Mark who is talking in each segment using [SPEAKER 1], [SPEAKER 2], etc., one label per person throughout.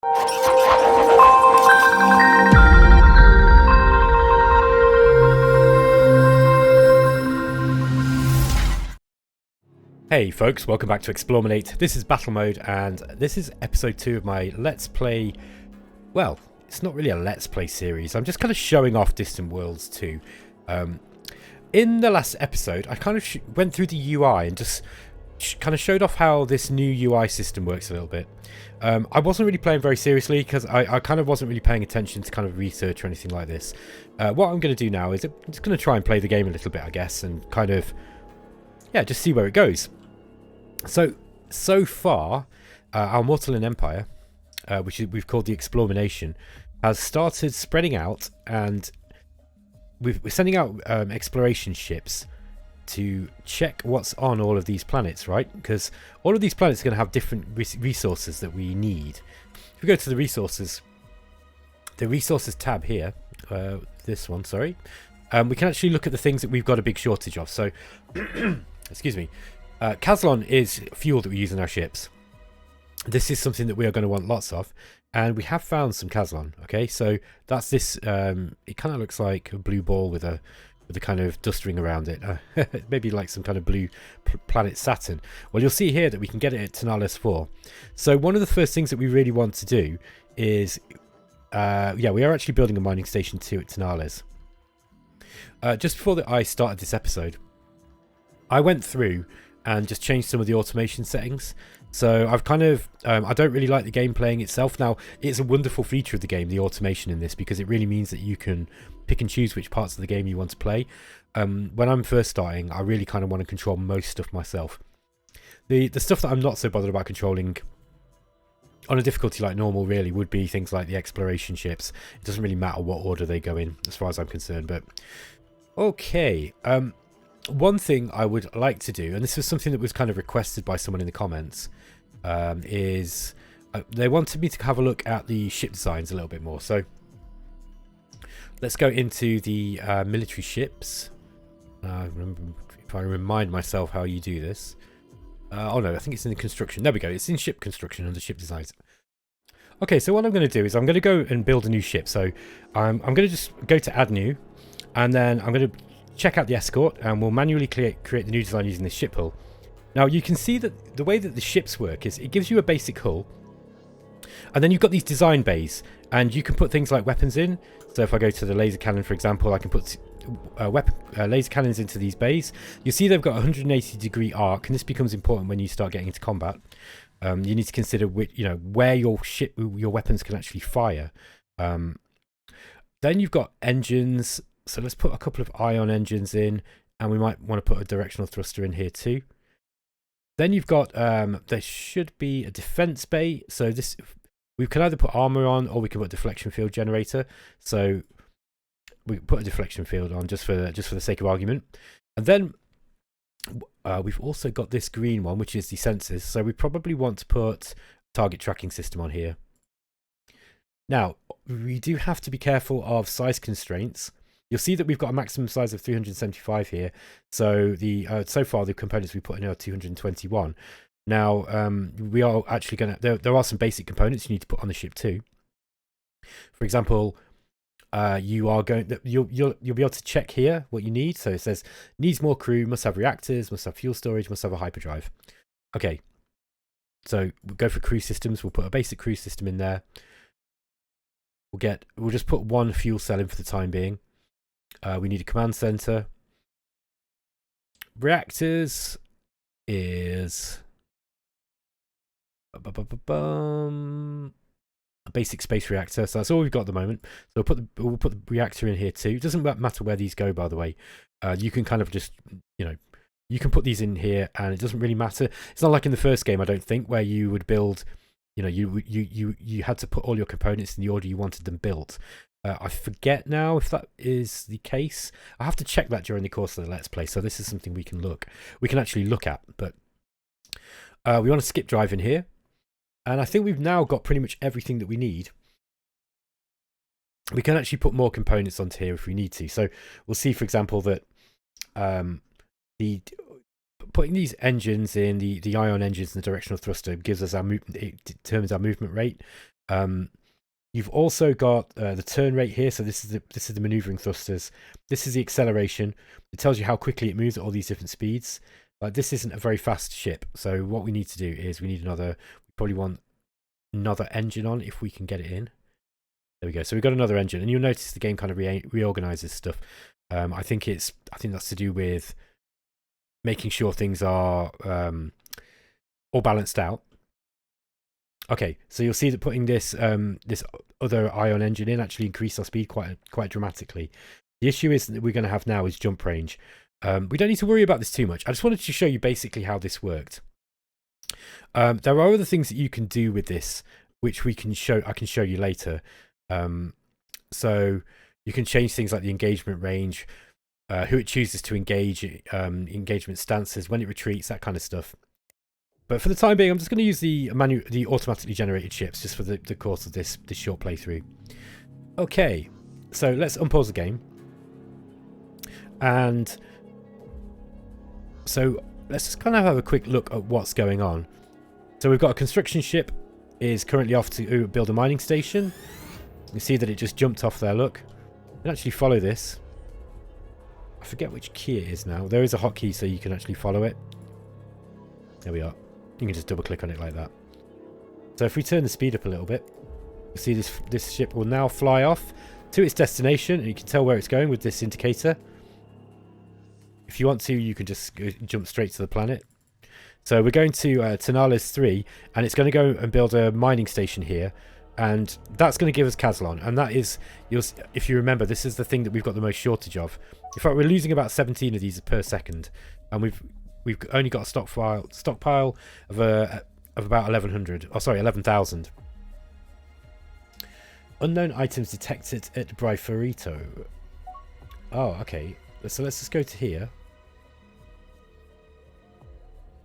[SPEAKER 1] Hey folks, welcome back to BATTLEMODE. This is Battle Mode, and this is episode 2 of my Let's Play. Well, it's not really a Let's Play series. I'm just kind of showing off Distant Worlds 2. In the last episode, I kind of went through the UI and just kind of showed off how this new UI system works a little bit. I wasn't really playing very seriously because I kind of wasn't really paying attention to kind of research or anything like this. What I'm going to do now is I'm just going to try and play the game a little bit, I guess, and kind of, yeah, just see where it goes. So far, our Mortalen Empire, which we've called the Explomination, has started spreading out, and we're sending out exploration ships to check what's on all of these planets, right? Because all of these planets are going to have different resources that we need. If we go to the resources tab here, this one, sorry, we can actually look at the things that we've got a big shortage of. So, excuse me. Caslon is fuel that we use in our ships. This is something that we are going to want lots of, and we have found some Caslon. Okay, so that's this. It kind of looks like a blue ball with a kind of dust ring around it. Maybe like some kind of blue planet Saturn. Well, you'll see here that we can get it at Tanales 4. So one of the first things that we really want to do is, yeah, we are actually building a mining station 2 at Tanales. Just before I started this episode, I went through and just changed some of the automation settings. So I've kind of, I don't really like the game playing itself. Now, it's a wonderful feature of the game, the automation in this, because it really means that you can pick and choose which parts of the game you want to play. When I'm first starting, I really kind of want to control most stuff myself. The stuff that I'm not so bothered about controlling on a difficulty like normal really would be things like the exploration ships. It doesn't really matter what order they go in as far as I'm concerned. But okay, one thing I would like to do, and this was something that was kind of requested by someone in the comments, is they wanted me to have a look at the ship designs a little bit more. So let's go into the military ships. If I remind myself how you do this. Oh no, I think it's in the construction. There we go. It's in ship construction under ship designs. Okay, so what I'm going to do is I'm going to go and build a new ship. So I'm going to just go to add new, and then I'm going to check out the escort, and we'll manually create the new design using the ship hull. Now you can see that the way that the ships work is it gives you a basic hull, and then you've got these design bays, and you can put things like weapons in. So if I go to the laser cannon, for example, I can put laser cannons into these bays. You see they've got a 180-degree arc, and this becomes important when you start getting into combat. You need to consider where your weapons can actually fire. Then you've got engines. So let's put a couple of ion engines in, and we might want to put a directional thruster in here too. Then you've got, there should be a defense bay. So this, we can either put armor on, or we can put a deflection field generator. So we put a deflection field on just for the sake of argument. And then we've also got this green one, which is the sensors. So we probably want to put target tracking system on here. Now, we do have to be careful of size constraints. You'll see that we've got a maximum size of 375 here. So so far the components we put in are 221. Now we are actually going to. There are some basic components you need to put on the ship too. For example, you'll be able to check here what you need. So it says needs more crew, must have reactors, must have fuel storage, must have a hyperdrive. Okay. So we'll go for crew systems. We'll put a basic crew system in there. We'll just put one fuel cell in for the time being. We need a command center. Reactors is a basic space reactor. So that's all we've got at the moment. So we'll put the reactor in here too. It doesn't matter where these go, by the way. You can kind of just, you can put these in here, and it doesn't really matter. It's not like in the first game, I don't think, where you would build, you had to put all your components in the order you wanted them built. I forget now if that is the case. I have to check that during the course of the Let's Play. So this is something we can actually look at. But we want to skip drive in here, and I think we've now got pretty much everything that we need. We can actually put more components onto here if we need to. So we'll see, for example, that putting these engines in, the ion engines and the directional thruster gives us our movement. It determines our movement rate. You've also got the turn rate here. So this is the maneuvering thrusters. This is the acceleration. It tells you how quickly it moves at all these different speeds. This isn't a very fast ship. So what we need to do is we probably want another engine on if we can get it in. There we go. So we've got another engine, and you'll notice the game kind of reorganizes stuff. I think that's to do with making sure things are all balanced out. Okay, so you'll see that putting this this other ion engine in actually increased our speed quite dramatically. The issue is that we're going to have now is jump range. We don't need to worry about this too much. I just wanted to show you basically how this worked. There are other things that you can do with this, which I can show you later. So you can change things like the engagement range, who it chooses to engage, engagement stances, when it retreats, that kind of stuff. But for the time being, I'm just going to use the automatically generated ships just for the course of this short playthrough. Okay, so let's unpause the game. And so let's just kind of have a quick look at what's going on. So we've got a construction ship is currently off to build a mining station. You see that it just jumped off there, look. You can actually follow this. I forget which key it is now. There is a hotkey so you can actually follow it. There we are. You can just double click on it like that. So if we turn the speed up a little bit, you'll see this ship will now fly off to its destination, and you can tell where it's going with this indicator. If you want to, you can just jump straight to the planet. So we're going to Tanales 3, and it's going to go and build a mining station here, and that's going to give us Caslon. And that is, if you remember, this is the thing that we've got the most shortage of. In fact, we're losing about 17 of these per second, and we've only got a stockpile of about 11,000. Unknown items detected at Bryferito. Oh, okay. So let's just go to here.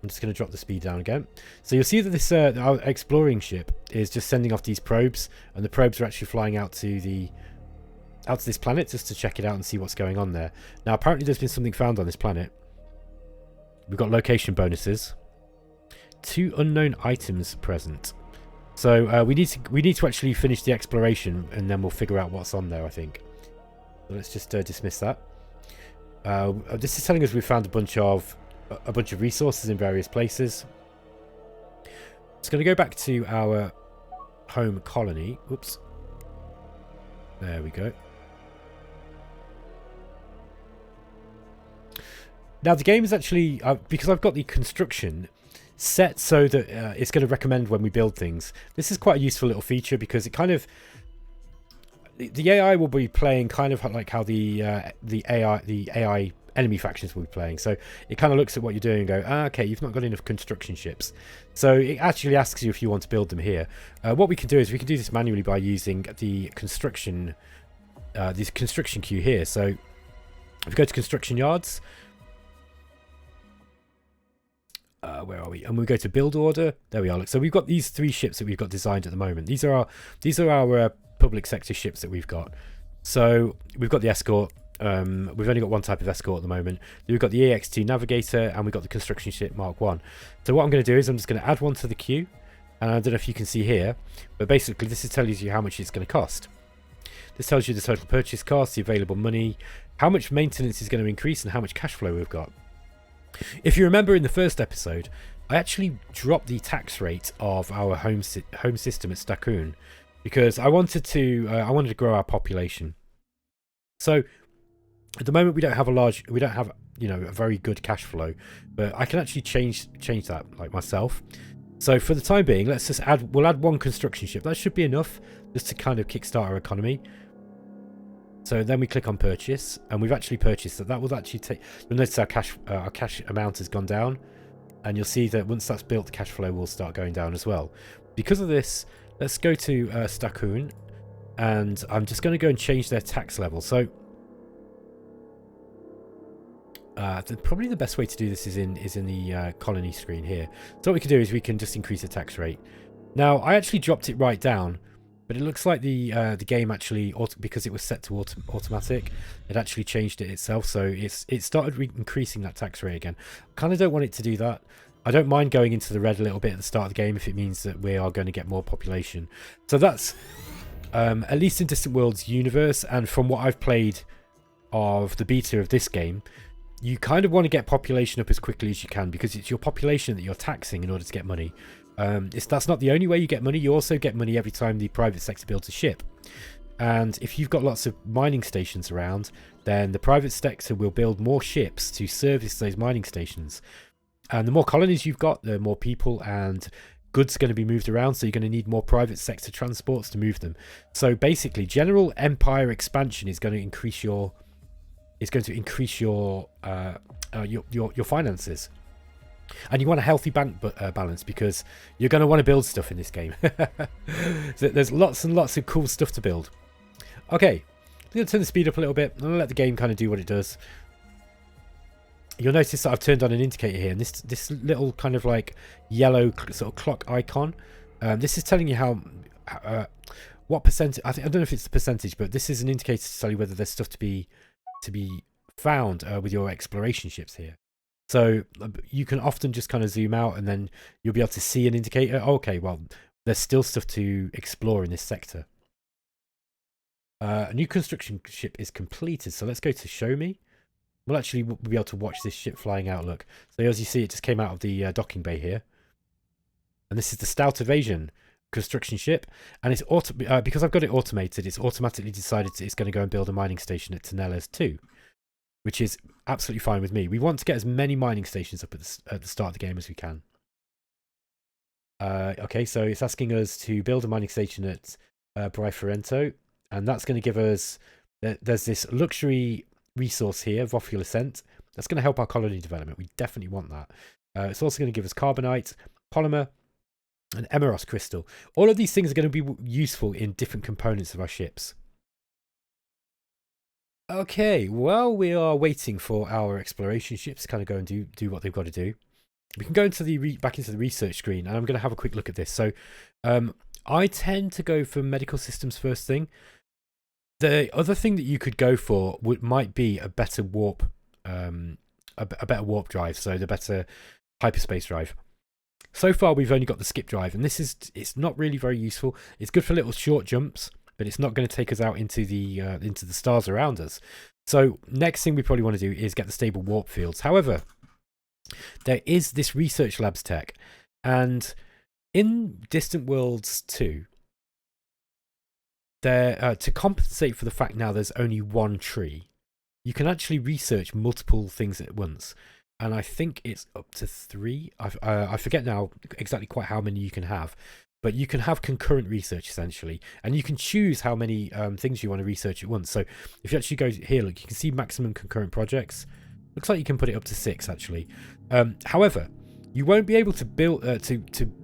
[SPEAKER 1] I'm just going to drop the speed down again. So you'll see that this our exploring ship is just sending off these probes, and the probes are actually flying out to this planet just to check it out and see what's going on there. Now, apparently there's been something found on this planet. We've got location bonuses. 2 unknown items present. So we need to actually finish the exploration, and then we'll figure out what's on there, I think. So let's just dismiss that. This is telling us we've found a bunch of resources in various places. It's going to go back to our home colony. Oops. There we go. Now the game is actually, because I've got the construction set so that it's going to recommend when we build things. This is quite a useful little feature because it kind of, the AI will be playing kind of like how the AI enemy factions will be playing. So it kind of looks at what you're doing and go, okay, you've not got enough construction ships. So it actually asks you if you want to build them here. What we can do is we can do this manually by using the construction, this construction queue here. So if we go to construction yards, where are we? And we go to build order. There we are. Look, so we've got these 3 ships that we've got designed at the moment. These are our public sector ships that we've got. So we've got the escort. We've only got one type of escort at the moment. We've got the EX2 navigator, and we've got the construction ship Mark 1. So what I'm going to do is I'm just going to add one to the queue, and I don't know if you can see here, but basically this is telling you how much it's going to cost. This tells you the total purchase cost, the available money, how much maintenance is going to increase, and how much cash flow we've got. If you remember in the first episode, I actually dropped the tax rate of our home system at Stakun because I wanted to grow our population. So at the moment we don't have a very good cash flow, but I can actually change that like myself. So for the time being, we'll add 1 construction ship. That should be enough just to kind of kickstart our economy. So then we click on purchase, and we've actually purchased that. That will actually take. You'll notice our cash amount has gone down, and you'll see that once that's built, the cash flow will start going down as well. Because of this, let's go to Stakun, and I'm just going to go and change their tax level. So probably the best way to do this is in the colony screen here. So what we can do is we can just increase the tax rate. Now I actually dropped it right down. But it looks like the game actually, because it was set to automatic, it actually changed it itself. So it started increasing that tax rate again. Kind of don't want it to do that. I don't mind going into the red a little bit at the start of the game if it means that we are going to get more population. So that's at least in Distant Worlds universe, and from what I've played of the beta of this game, you kind of want to get population up as quickly as you can, because it's your population that you're taxing in order to get money. That's not the only way you get money. You also get money every time the private sector builds a ship. And if you've got lots of mining stations around, then the private sector will build more ships to service those mining stations. And the more colonies you've got, the more people and goods are going to be moved around, so you're going to need more private sector transports to move them. So basically, general empire expansion is going to increase your your finances. And you want a healthy bank balance, because you're going to want to build stuff in this game. So there's lots and lots of cool stuff to build. Okay, I'm going to turn the speed up a little bit. I'm going to let the game kind of do what it does. You'll notice that I've turned on an indicator here, and this little kind of like yellow sort of clock icon. This is telling you how what percentage. I don't know if it's the percentage, but this is an indicator to tell you whether there's stuff to be found with your exploration ships here. So you can often just kind of zoom out, and then you'll be able to see an indicator. Okay, well, there's still stuff to explore in this sector. A new construction ship is completed, so let's go to show me. We'll actually be able to watch this ship flying out. Look, so as you see, it just came out of the docking bay here, and this is the Stout Evasion construction ship, and it's because I've got it automated, it's automatically decided it's going to go and build a mining station at Tonellas 2, which is absolutely fine with me. We want to get as many mining stations up at the start of the game as we can. Okay, so it's asking us to build a mining station at Bryforento, and that's going to give us there's this luxury resource here, Vophil Ascent. That's going to help our colony development. We definitely want that. It's also going to give us carbonite, polymer, and emeros crystal. All of these things are going to be useful in different components of our ships. Okay, while we are waiting for our exploration ships to kind of go and do what they've got to do, we can go into back into the research screen, and I'm going to have a quick look at this. So I tend to go for medical systems first thing. The other thing that you could go for might be a better warp, a better warp drive, so the better hyperspace drive. So far, we've only got the skip drive, and it's not really very useful. It's good for little short jumps, but it's not going to take us out into the stars around us. So next thing we probably want to do is get the stable warp fields. However, there is this research labs tech, and in Distant Worlds 2. To compensate for the fact now there's only one tree, you can actually research multiple things at once, and I think it's up to 3. I forget now exactly quite how many you can have, but you can have concurrent research essentially, and you can choose how many things you want to research at once. So if you actually go here, look, you can see maximum concurrent projects. Looks like you can put it up to 6 actually. However, you won't be able to build to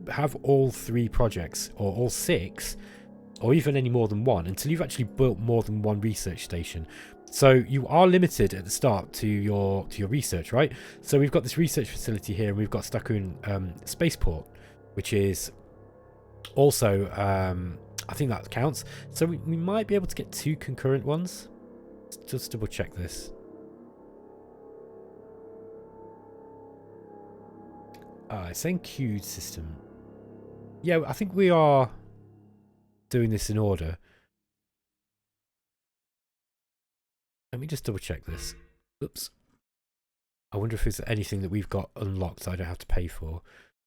[SPEAKER 1] have all 3 projects or all 6. Or even any more than 1 until you've actually built more than 1 research station. So you are limited at the start to your research, right? So we've got this research facility here, and we've got Stakun Spaceport, which is also I think that counts. So we might be able to get 2 concurrent ones. Let's just double check this. It's saying queued system. Yeah, I think we are doing this in order. Let me just double check this. Oops. I wonder if there's anything that we've got unlocked I don't have to pay for.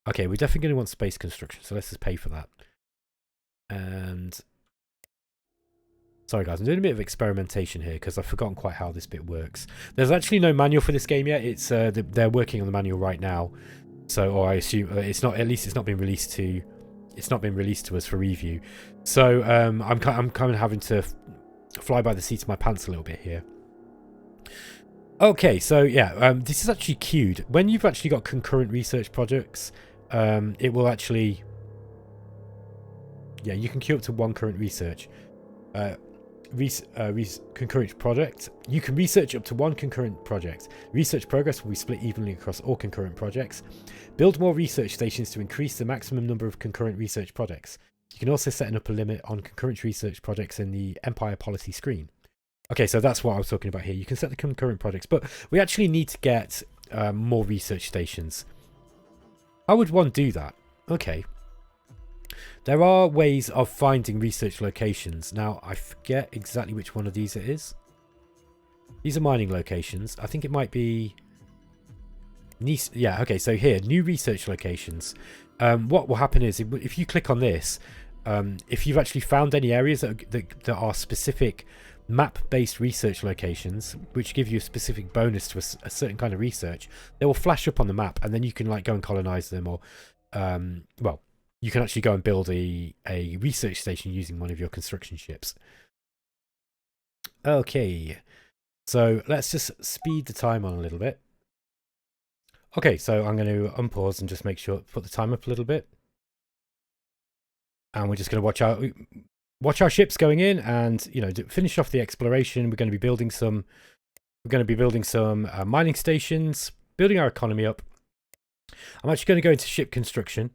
[SPEAKER 1] Okay, we're definitely going to want space construction, so let's just pay for that. And sorry guys, I'm doing a bit of experimentation here because I've forgotten quite how this bit works. There's actually no manual for this game yet. It's they're working on the manual right now. So, or I assume it's not. At least it's not been released to. It's not been released to us for review. So I'm kind of having to fly by the seat of my pants a little bit here. Okay, so yeah, this is actually queued. When you've actually got concurrent research projects, it will actually. Yeah, you can queue up to 1 current research. Concurrent project. You can research up to 1 concurrent project. Research progress will be split evenly across all concurrent projects. Build more research stations to increase the maximum number of concurrent research projects. You can also set up a limit on concurrent research projects in the Empire policy screen. Okay, so that's what I was talking about here. You can set the concurrent projects, but we actually need to get more research stations. How would one do that? Okay. There are ways of finding research locations. Now, I forget exactly which one of these it is. These are mining locations. I think it might be... Yeah, okay, so here, new research locations. What will happen is, if you click on this, if you've actually found any areas that are specific map-based research locations, which give you a specific bonus to a certain kind of research, they will flash up on the map, and then you can like go and colonize them, or well, you can actually go and build a research station using one of your construction ships. Okay, so let's just speed the time on a little bit. Okay, so I'm going to unpause and just make sure, put the time up a little bit. And we're just going to watch our ships going in, and you know, finish off the exploration. We're going to be building some mining stations, building our economy up. I'm actually going to go into ship construction,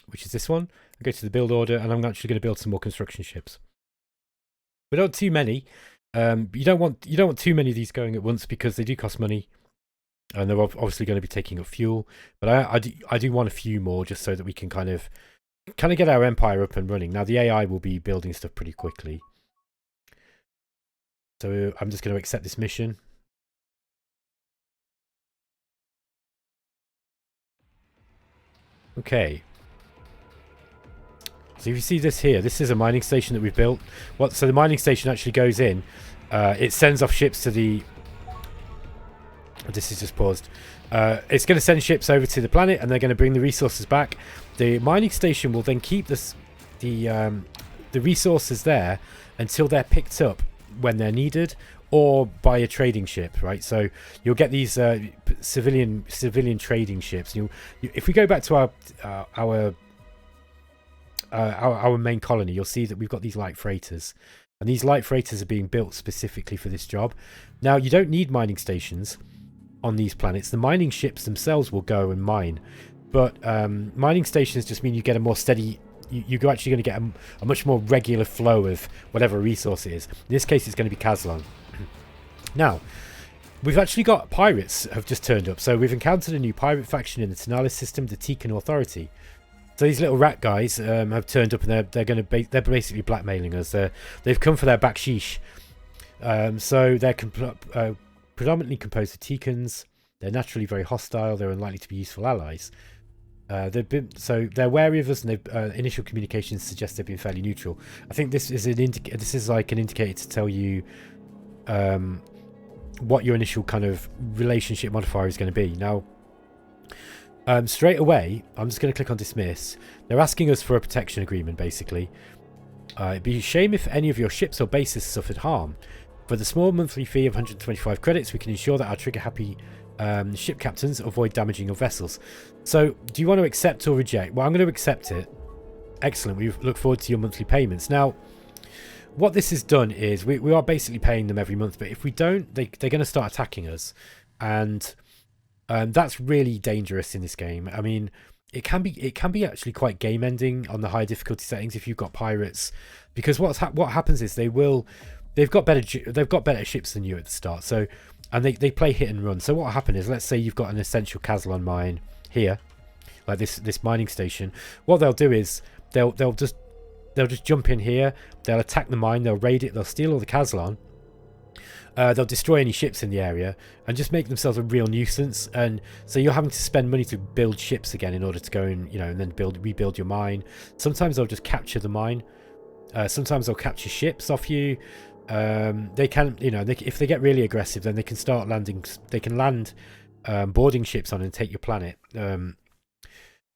[SPEAKER 1] which is this one. I go to the build order, and I'm actually going to build some more construction ships. We don't want too many. You don't want too many of these going at once, because they do cost money, and they're obviously going to be taking up fuel. But I do want a few more, just so that we can kind of get our empire up and running. Now the AI will be building stuff pretty quickly, so I'm just going to accept this mission. Okay, so if you see this here, this is a mining station that we've built. So the mining station actually goes in, it sends off ships to the... This is just paused. It's going to send ships over to the planet, and they're going to bring the resources back. The mining station will then keep the resources there until they're picked up when they're needed, or by a trading ship, right? So you'll get these civilian trading ships. If we go back to our main colony, you'll see that we've got these light freighters, and these light freighters are being built specifically for this job. Now, you don't need mining stations on these planets. The mining ships themselves will go and mine, but mining stations just mean you get a more steady... You're actually going to get a much more regular flow of whatever resource it is. In this case, it's going to be Kazlan. Now, we've actually got pirates have just turned up. So we've encountered a new pirate faction in the Tenalis system, the Tikan Authority. So these little rat guys have turned up, and they're basically blackmailing us. They've come for their baksheesh. So they're predominantly composed of Tikans. They're naturally very hostile. They're unlikely to be useful allies. They're wary of us, and initial communications suggest they've been fairly neutral. I think this is like an indicator to tell you what your initial kind of relationship modifier is going to be. Now, straight away, I'm just going to click on dismiss. They're asking us for a protection agreement, basically. It'd be a shame if any of your ships or bases suffered harm. For the small monthly fee of 125 credits, we can ensure that our trigger-happy ship captains avoid damaging your vessels. So, do you want to accept or reject? Well, I'm going to accept it. Excellent. We look forward to your monthly payments. Now, what this has done is we are basically paying them every month, but if we don't, they're going to start attacking us, and that's really dangerous in this game. I mean, it can be actually quite game ending on the high difficulty settings if you've got pirates, because what happens is they've got better ships than you at the start. So, and they play hit and run. So what will happen is, let's say you've got an essential Kazlan mine here, like this mining station. What they'll do is they'll just jump in here. They'll attack the mine. They'll raid it. They'll steal all the Kazlan. They'll destroy any ships in the area and just make themselves a real nuisance. And so you're having to spend money to build ships again in order to go and and then rebuild your mine. Sometimes they'll just capture the mine. Sometimes they'll capture ships off you. They can, if they get really aggressive, then they can start landing. They can land boarding ships on and take your planet.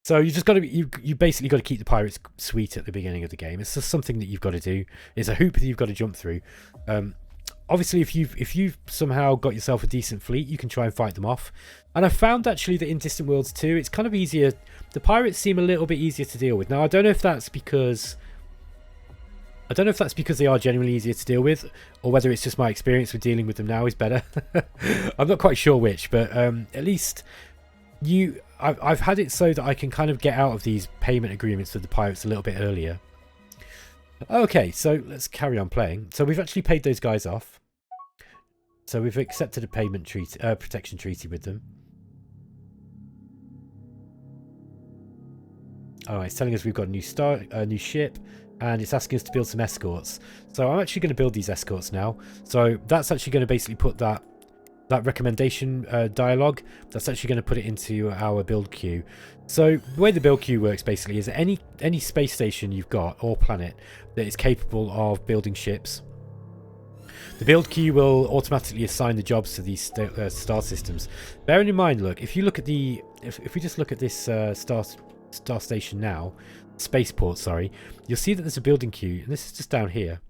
[SPEAKER 1] So you just got to, you basically got to keep the pirates sweet at the beginning of the game. It's just something that you've got to do. It's a hoop that you've got to jump through. Obviously, if you've somehow got yourself a decent fleet, you can try and fight them off. And I found actually that in Distant Worlds 2, it's kind of easier. The pirates seem a little bit easier to deal with. Now, I don't know if that's because they are generally easier to deal with, or whether it's just my experience with dealing with them now is better. I'm not quite sure which, but at least I've had it so that I can kind of get out of these payment agreements with the pirates a little bit earlier. Okay, so let's carry on playing. So we've actually paid those guys off. So we've accepted a payment treaty, protection treaty with them. All right, it's telling us we've got a new ship, and it's asking us to build some escorts. So I'm actually going to build these escorts now. So that's actually going to basically put that recommendation dialogue, that's actually going to put it into our build queue. So the way the build queue works basically is any space station you've got or planet that is capable of building ships, the build queue will automatically assign the jobs to these star systems. Bearing in mind, look, if you look at the if we just look at this star station now, spaceport, sorry, you'll see that there's a building queue, and this is just down here.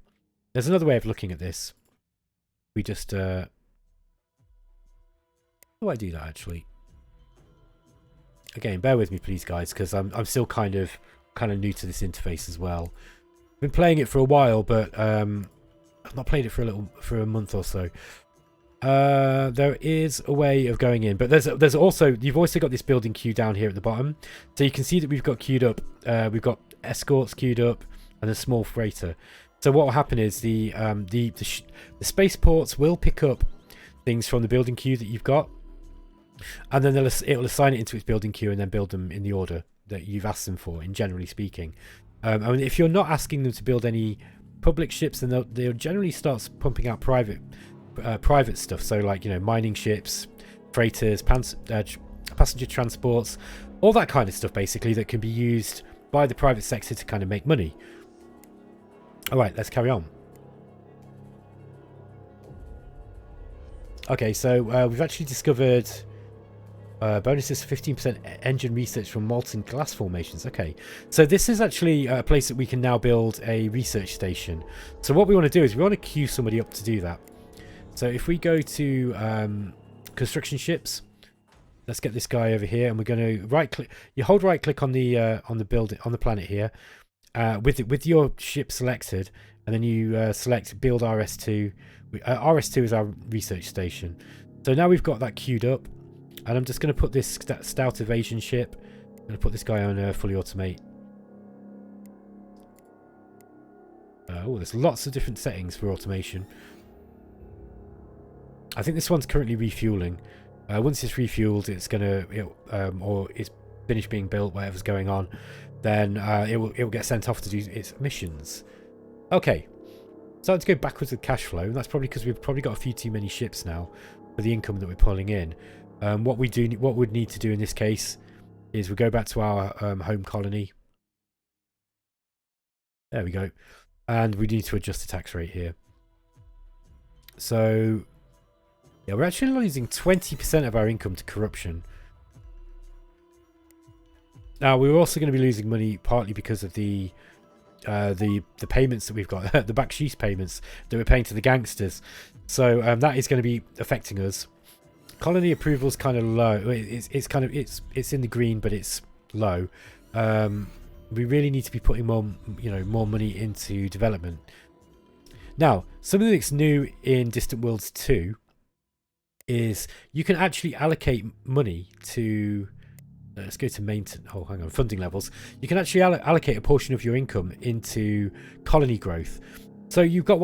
[SPEAKER 1] There's another way of looking at this. We just how do I do that actually? Again, bear with me please guys, because I'm still kind of new to this interface as well. I've been playing it for a while, but I've not played it for a month or so. There is a way of going in, but there's also, you've also got this building queue down here at the bottom, so you can see that we've got queued up. We've got escorts queued up and a small freighter. So what will happen is the spaceports will pick up things from the building queue that you've got, and then it will assign it into its building queue and then build them in the order that you've asked them for, in generally speaking. I mean, if you're not asking them to build any public ships, then they'll generally start pumping out private stuff. So like, you know, mining ships, freighters, passenger transports, all that kind of stuff basically that can be used by the private sector to kind of make money. All right, let's carry on. Okay, so we've actually discovered bonuses for 15% engine research from molten glass formations. Okay, so this is actually a place that we can now build a research station. So what we want to do is we want to queue somebody up to do that. So if we go to construction ships, let's get this guy over here, and we're going to right click. You hold right click on the building on the planet here, with your ship selected, and then you select build RS2. RS2 is our research station. So now we've got that queued up. And I'm just going to put this stout evasion ship. I'm going to put this guy on fully automate. Oh, there's lots of different settings for automation. I think this one's currently refueling. Once it's refueled, it's going to, or it's finished being built, whatever's going on, then it will get sent off to do its missions. Okay, starting to go backwards with cash flow. And that's probably because we've probably got a few too many ships now for the income that we're pulling in. What we'd need to do in this case is we go back to our home colony. There we go. And we need to adjust the tax rate here. So, yeah, we're actually losing 20% of our income to corruption. Now, we're also going to be losing money partly because of the payments that we've got, the baksheesh payments that we're paying to the gangsters. So that is going to be affecting us. Colony approval is kind of low. It's in the green, but it's low. We really need to be putting more money into development. Now, something that's new in Distant Worlds 2 is you can actually allocate money to. Let's go to maintenance. Oh, hang on, funding levels. You can actually allocate a portion of your income into colony growth. So you've got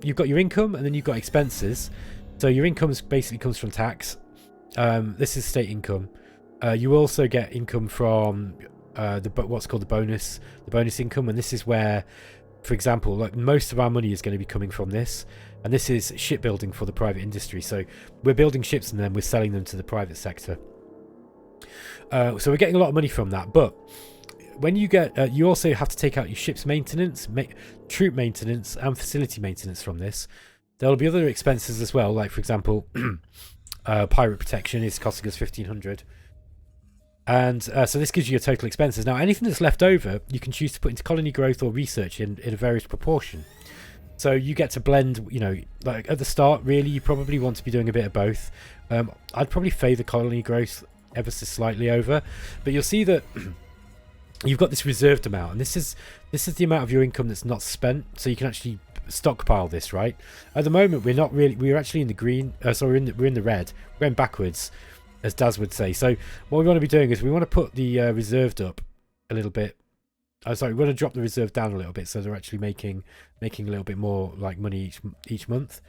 [SPEAKER 1] you've got your income, and then you've got expenses. So your income basically comes from tax. This is state income. You also get income from what's called the bonus income, and this is where, for example, like most of our money is going to be coming from this, and this is shipbuilding for the private industry. So we're building ships and then we're selling them to the private sector. So we're getting a lot of money from that, but when you get, you also have to take out your ship's maintenance, troop maintenance, and facility maintenance from this. There'll be other expenses as well, like for example, pirate protection is costing us 1,500, and so this gives you your total expenses. Now, anything that's left over, you can choose to put into colony growth or research in a various proportion. So you get to blend. You know, like at the start, really, you probably want to be doing a bit of both. I'd probably favour colony growth ever so slightly over, but you'll see that you've got this reserved amount, and this is the amount of your income that's not spent, so you can actually stockpile this, right? At the moment, we're actually in the green. Sorry, we're in the red. We're going backwards, as Daz would say. So what we want to be doing is we want to put the reserved up a little bit. Sorry, we want to drop the reserve down a little bit, so they're actually making a little bit more like money each month.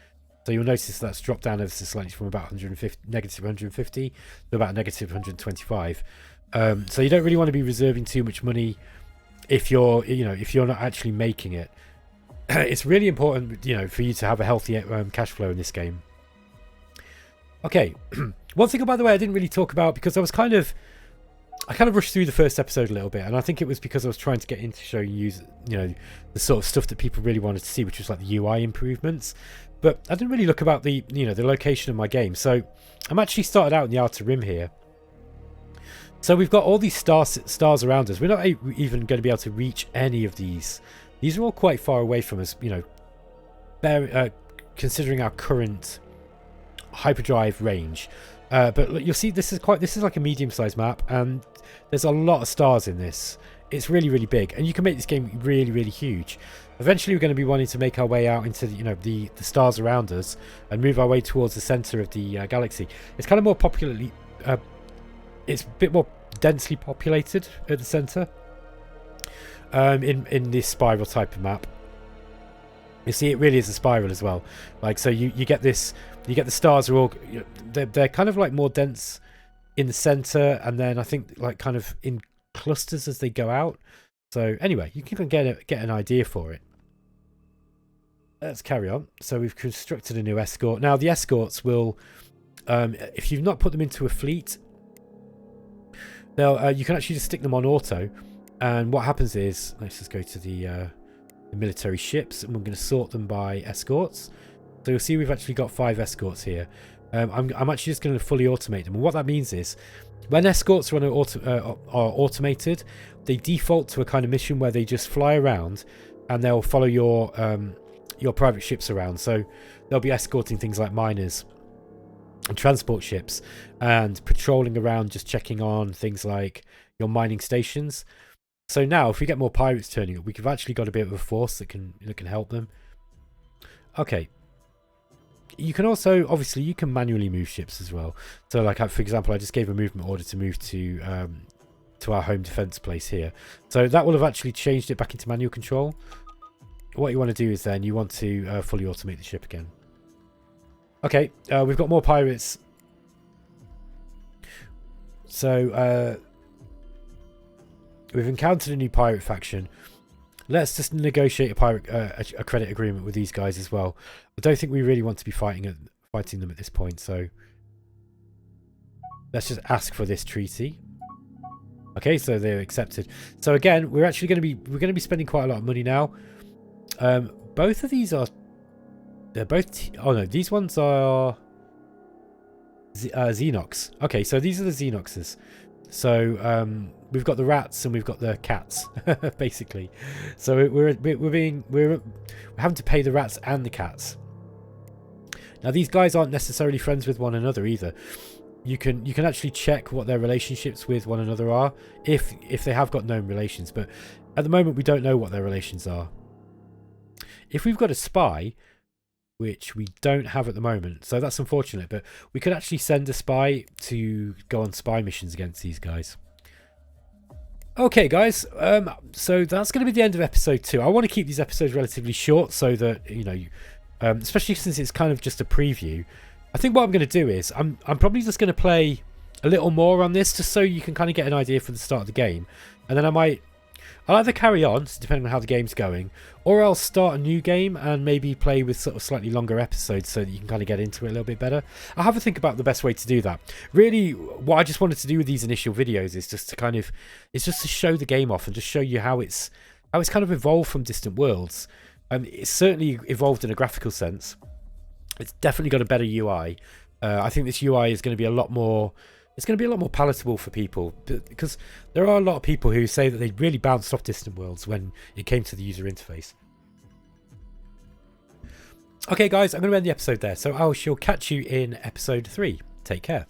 [SPEAKER 1] So you'll notice that's dropped down ever so slightly from about negative 150 to about negative 125. So you don't really want to be reserving too much money if you're not actually making it. It's really important, for you to have a healthy cash flow in this game. Okay, one thing, by the way, I didn't really talk about, because I kind of rushed through the first episode a little bit, and I think it was because I was trying to get into showing you, the sort of stuff that people really wanted to see, which was like the UI improvements. But I didn't really look about the location of my game. So I'm actually started out in the Outer Rim here. So we've got all these stars around us. We're not even going to be able to reach any of these. These are all quite far away from us, considering our current hyperdrive range. But look, you'll see this is like a medium-sized map, and there's a lot of stars in this. It's really, really big, and you can make this game really, really huge. Eventually, we're going to be wanting to make our way out into the stars around us and move our way towards the center of the galaxy. It's kind of more popularly, it's a bit more densely populated at the center. In this spiral type of map, you see it really is a spiral as well. Like, so you get this, you get the stars are all, they're kind of like more dense in the center, and then I think like kind of in clusters as they go out. So anyway, you can get an idea for it. Let's carry on. So we've constructed a new escort. Now the escorts will, if you've not put them into a fleet, they'll you can actually just stick them on auto. And what happens is, let's just go to the military ships, and we're going to sort them by escorts. So you'll see we've actually got 5 escorts here. I'm actually just going to fully automate them. And what that means is, when escorts are automated, they default to a kind of mission where they just fly around, and they'll follow your private ships around. So they'll be escorting things like miners and transport ships, and patrolling around, just checking on things like your mining stations. So now, if we get more pirates turning up, we've actually got a bit of a force that can help them. Okay. You can also, obviously, you can manually move ships as well. So, like, for example, I just gave a movement order to move to our home defense place here. So that will have actually changed it back into manual control. What you want to do is then you want to fully automate the ship again. Okay, we've got more pirates. So, we've encountered a new pirate faction. Let's just negotiate a credit agreement with these guys as well. I don't think we really want to be fighting them at this point, so let's just ask for this treaty. Okay, so they're accepted. So again, we're going to be spending quite a lot of money now. Both of these are, they're both, oh no, these ones are Xenox. Okay, so these are the Xenoxes. So we've got the rats and we've got the cats, basically. So we're having to pay the rats and the cats. Now these guys aren't necessarily friends with one another either. You can actually check what their relationships with one another are if they have got known relations, but at the moment we don't know what their relations are. If we've got a spy, which we don't have at the moment, so that's unfortunate, but we could actually send a spy to go on spy missions against these guys. Okay guys, so that's going to be the end of episode 2. I want to keep these episodes relatively short so that, especially since it's kind of just a preview. I think what I'm going to do is I'm probably just going to play a little more on this just so you can kind of get an idea for the start of the game, and then I'll either carry on, depending on how the game's going, or I'll start a new game and maybe play with sort of slightly longer episodes so that you can kind of get into it a little bit better. I'll have a think about the best way to do that. Really, what I just wanted to do with these initial videos is just to show the game off and just show you how it's kind of evolved from Distant Worlds. It's certainly evolved in a graphical sense. It's definitely got a better UI. I think this UI is going to be a lot more. It's going to be a lot more palatable for people, because there are a lot of people who say that they really bounced off Distant Worlds when it came to the user interface. Okay guys, I'm going to end the episode there, so I shall catch you in episode 3. Take care.